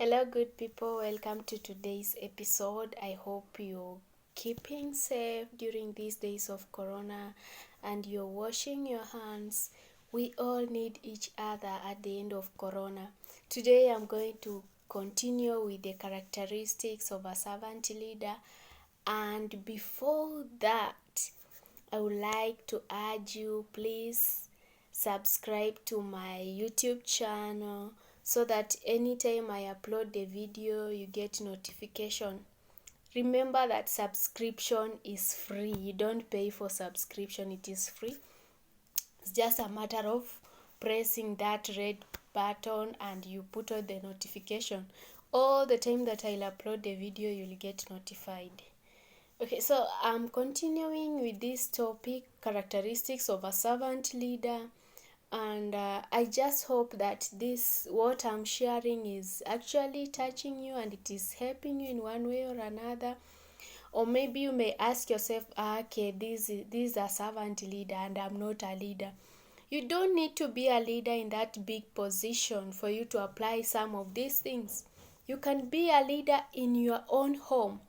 Hello, good people. Welcome to today's episode. I hope you're keeping safe during these days of Corona and you're washing your hands. We all need each other at the end of Corona. Today, I'm going to continue with the characteristics of a servant leader. And before that, I would like to urge you, please subscribe to my YouTube channel so that anytime I upload the video, you get notification. Remember that subscription is free. You don't pay for subscription, it is free. It's just a matter of pressing that red button and you put on the notification. All the time that I'll upload the video, you'll get notified. Okay, so I'm continuing with this topic, characteristics of a servant leader, and I just hope that what I'm sharing is actually touching you and it is helping you in one way or another. Or maybe you may ask yourself, okay, this is a servant leader and I'm not a leader. You don't need to be a leader in that big position for you to apply some of these things. You can be a leader in your own home,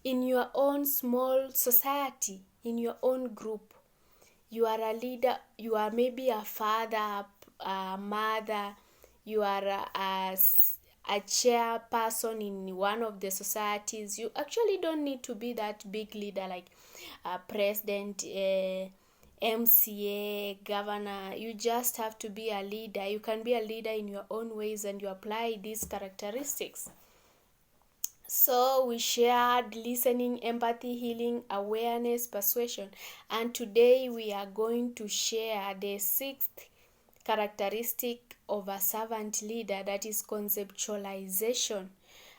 in your own small society, in your own group. You are a leader, you are maybe a father, a mother, you are a chairperson in one of the societies. You actually don't need to be that big leader like a president, MCA, governor. You just have to be a leader. You can be a leader in your own ways and you apply these characteristics. So we shared listening, empathy, healing, awareness, persuasion. And today we are going to share the sixth characteristic of a servant leader, that is conceptualization.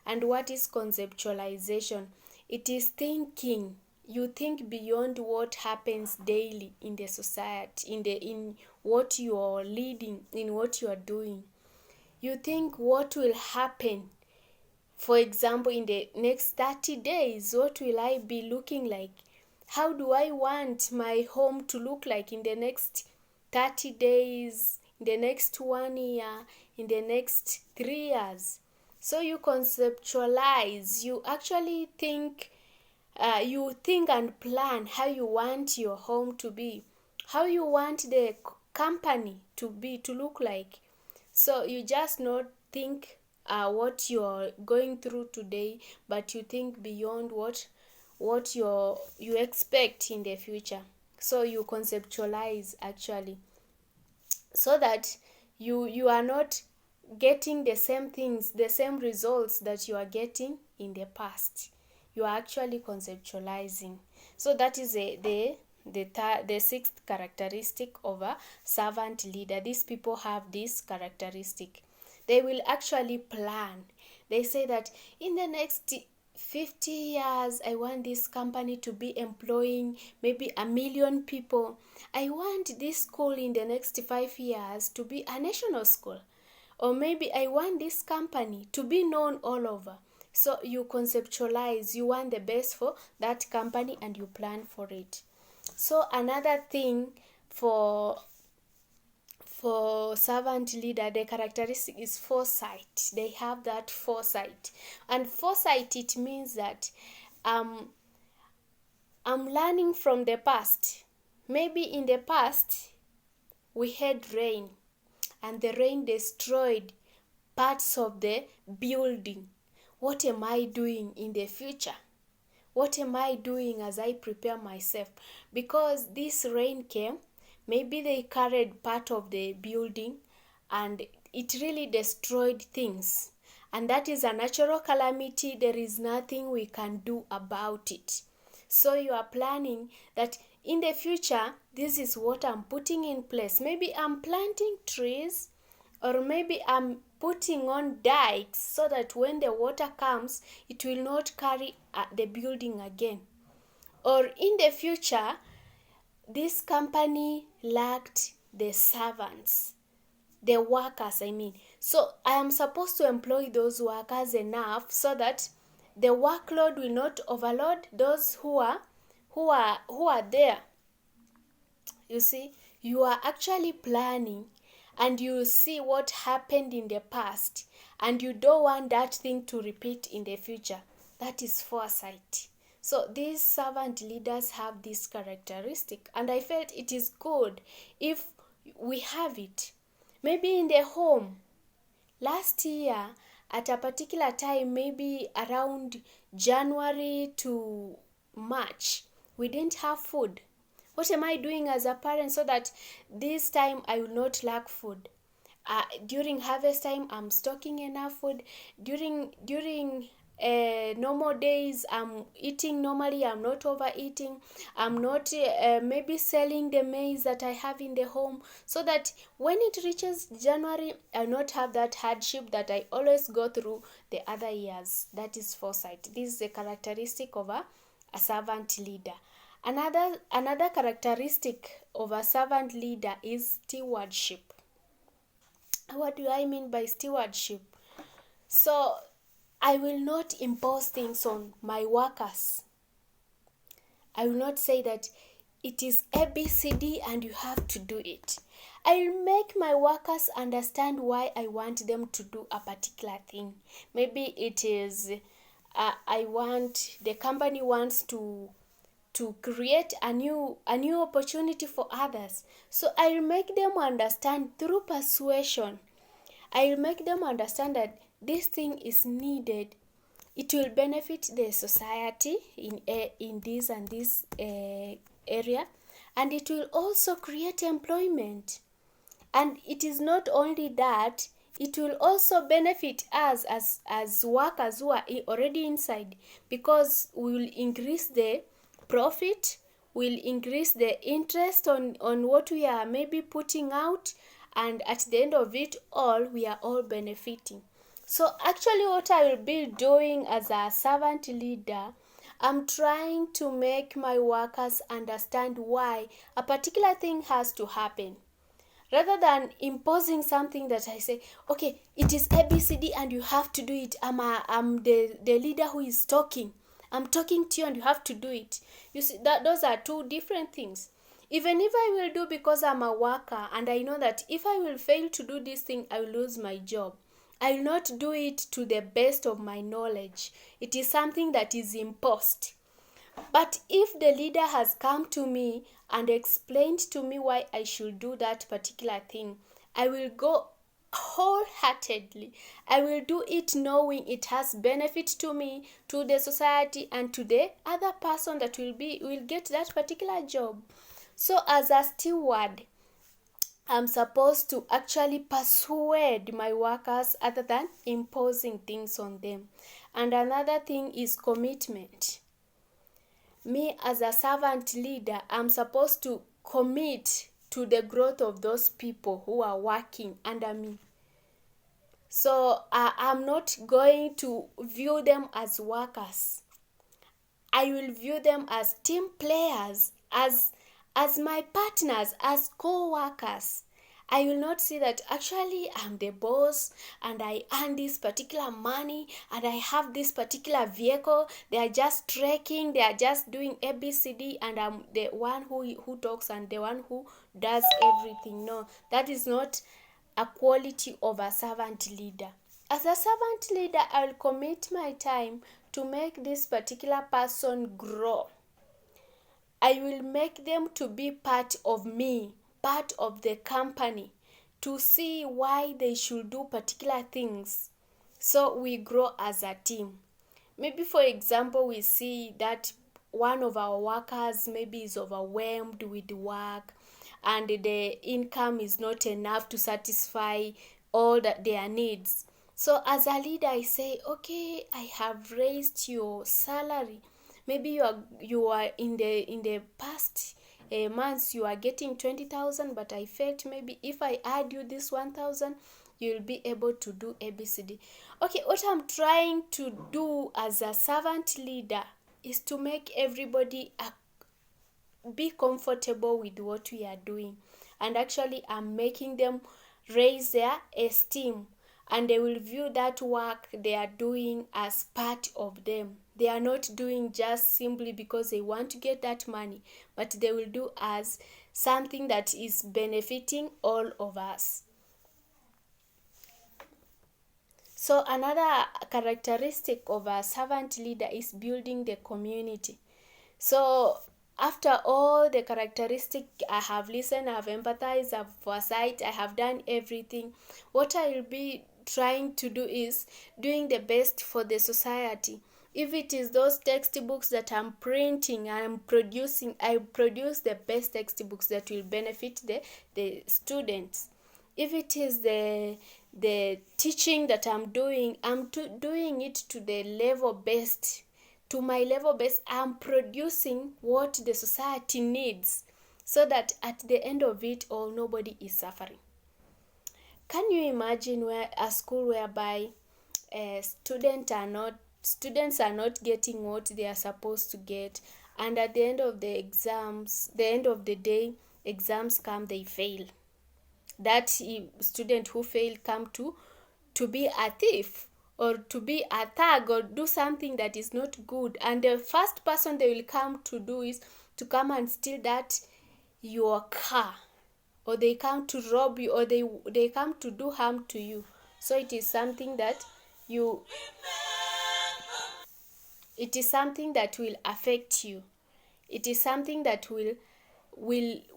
And what is conceptualization? It is thinking. You think beyond what happens daily in the society, in what you are leading, in what you are doing. You think what will happen. For example, in the next 30 days, what will I be looking like? How do I want my home to look like in the next 30 days, in the next 1 year, in the next 3 years? So you conceptualize, you actually think, you think and plan how you want your home to be, how you want the company to look like. So you just not think what you're going through today, but you think beyond what you expect in the future. So you conceptualize actually, so that you are not getting the same things, the same results that you are getting in the past. You are actually conceptualizing. So that is the sixth characteristic of a servant leader. These people have this characteristic. They will actually plan. They say that in the next 50 years, I want this company to be employing maybe 1 million people. I want this school in the next 5 years to be a national school. Or maybe I want this company to be known all over. So you conceptualize, you want the best for that company and you plan for it. So another thing for servant leader, the characteristic is foresight. They have that foresight. And foresight, it means that I'm learning from the past. Maybe in the past we had rain and the rain destroyed parts of the building. What am I doing in the future? What am I doing as I prepare myself? Because this rain came, maybe they carried part of the building and it really destroyed things. And that is a natural calamity. There is nothing we can do about it. So you are planning that in the future, this is what I'm putting in place. Maybe I'm planting trees, or maybe I'm putting on dikes so that when the water comes, it will not carry the building again. Or in the future, this company lacked the servants, the workers, I mean. So I am supposed to employ those workers enough so that the workload will not overload those who are there. You see, you are actually planning and you see what happened in the past, and you don't want that thing to repeat in the future. That is foresight. So these servant leaders have this characteristic, and I felt it is good if we have it. Maybe in the home, last year at a particular time, maybe around January to March, we didn't have food. What am I doing as a parent so that this time I will not lack food? During harvest time, I'm stocking enough food. During normal days, I'm eating normally. I'm not overeating. I'm not maybe selling the maize that I have in the home, so that when it reaches January, I not have that hardship that I always go through the other years. That is foresight. This is a characteristic of a servant leader. Another characteristic of a servant leader is stewardship. What do I mean by stewardship? So I will not impose things on my workers. I will not say that it is ABCD and you have to do it. I will make my workers understand why I want them to do a particular thing. Maybe it is the company wants to create a new opportunity for others. So I will make them understand through persuasion. I will make them understand that this thing is needed. It will benefit the society in this and this area, and it will also create employment. And it is not only that, it will also benefit us as workers who are already inside, because we will increase the profit, will increase the interest on what we are maybe putting out, and at the end of it all, we are all benefiting. So actually what I will be doing as a servant leader, I'm trying to make my workers understand why a particular thing has to happen. Rather than imposing something that I say, okay, it is ABCD and you have to do it. I'm the leader who is talking. I'm talking to you and you have to do it. You see, that those are two different things. Even if I will do because I'm a worker and I know that if I will fail to do this thing, I will lose my job, I will not do it to the best of my knowledge. It is something that is imposed. But if the leader has come to me and explained to me why I should do that particular thing, I will go wholeheartedly. I will do it knowing it has benefit to me, to the society, and to the other person that will get that particular job. So as a steward, I'm supposed to actually persuade my workers other than imposing things on them. And another thing is commitment. Me as a servant leader, I'm supposed to commit to the growth of those people who are working under me. So I'm not going to view them as workers. I will view them as team players, as my partners, as co-workers. I will not see that actually I'm the boss and I earn this particular money and I have this particular vehicle. They are just trekking, they are just doing ABCD, and I'm the one who talks and the one who does everything. No, that is not a quality of a servant leader. As a servant leader, I will commit my time to make this particular person grow. I will make them to be part of me, part of the company, to see why they should do particular things, so we grow as a team. Maybe for example, we see that one of our workers maybe is overwhelmed with work and the income is not enough to satisfy all their needs. So as a leader, I say, okay, I have raised your salary. Maybe you are in the past months you are getting 20,000, but I felt maybe if I add you this 1,000, you'll be able to do ABCD. Okay, what I'm trying to do as a servant leader is to make everybody be comfortable with what we are doing, and actually I'm making them raise their esteem, and they will view that work they are doing as part of them. They are not doing just simply because they want to get that money, but they will do as something that is benefiting all of us. So another characteristic of a servant leader is building the community. So after all the characteristics, I have listened, I have empathized, I have foresight, I have done everything. What I will be trying to do is doing the best for the society. If it is those textbooks that I'm printing, I'm producing, I produce the best textbooks that will benefit the students. If it is the teaching that I'm doing, doing it to the level best, to my level best. I'm producing what the society needs, so that at the end of it all, nobody is suffering. Can you imagine where a school whereby students are not getting what they are supposed to get, and at the end of the exams, the end of the day, exams come, they fail. That student who failed come to be a thief, or to be a thug, or do something that is not good, and the first person they will come to do is to come and steal that your car, or they come to rob you, or they come to do harm to you. So it is something that will affect you. It is something that will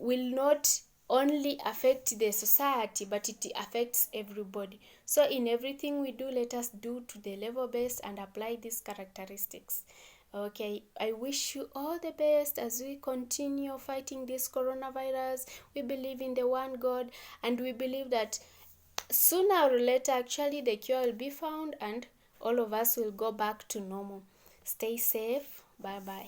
not only affect the society, but it affects everybody. So in everything we do, let us do to the level best and apply these characteristics. Okay, I wish you all the best as we continue fighting this coronavirus. We believe in the one God, and we believe that sooner or later, actually, the cure will be found and all of us will go back to normal. Stay safe. Bye bye.